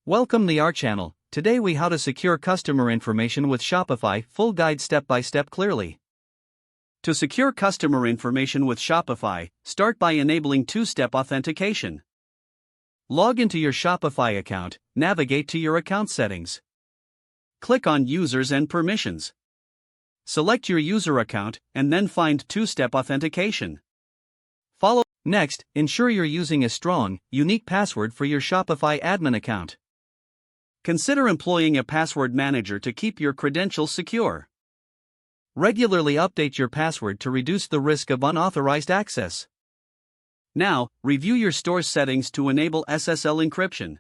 Welcome to our channel. Today we how to secure customer information with Shopify, full guide step by step clearly. To secure customer information with Shopify, start by enabling two-step authentication. Log into your Shopify account, navigate to your account settings. Click on Users and Permissions. Select your user account and then find two-step authentication. Next, ensure you're using a strong, unique password for your Shopify admin account. Consider employing a password manager to keep your credentials secure. Regularly update your password to reduce the risk of unauthorized access. Now, review your store's settings to enable SSL encryption.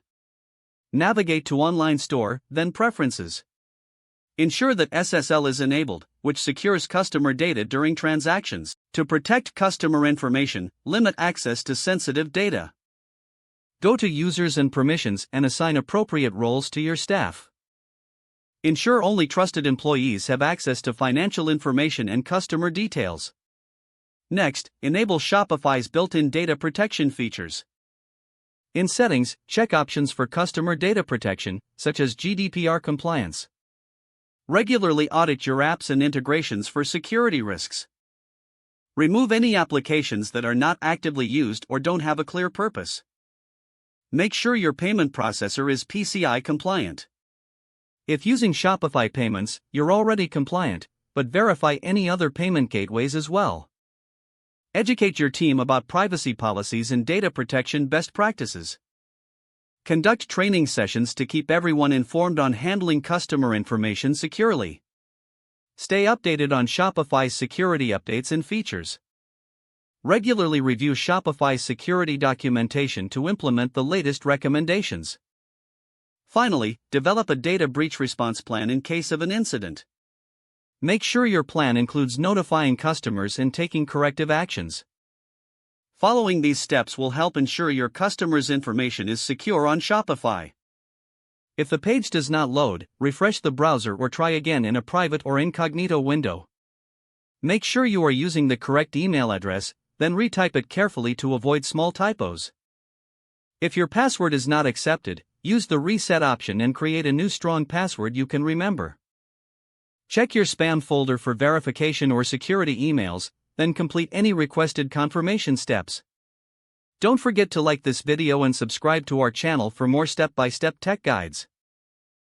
Navigate to Online Store, then Preferences. Ensure that SSL is enabled, which secures customer data during transactions. To protect customer information, limit access to sensitive data. Go to Users and Permissions and assign appropriate roles to your staff. Ensure only trusted employees have access to financial information and customer details. Next, enable Shopify's built-in data protection features. In Settings, check options for customer data protection, such as GDPR compliance. Regularly audit your apps and integrations for security risks. Remove any applications that are not actively used or don't have a clear purpose. Make sure your payment processor is PCI compliant. If using Shopify payments, you're already compliant, but verify any other payment gateways as well. Educate your team about privacy policies and data protection best practices. Conduct training sessions to keep everyone informed on handling customer information securely. Stay updated on Shopify's security updates and features. Regularly review Shopify's security documentation to implement the latest recommendations. Finally, develop a data breach response plan in case of an incident. Make sure your plan includes notifying customers and taking corrective actions. Following these steps will help ensure your customers' information is secure on Shopify. If the page does not load, refresh the browser or try again in a private or incognito window. Make sure you are using the correct email address, then retype it carefully to avoid small typos. If your password is not accepted, use the reset option and create a new strong password you can remember. Check your spam folder for verification or security emails, then complete any requested confirmation steps. Don't forget to like this video and subscribe to our channel for more step-by-step tech guides.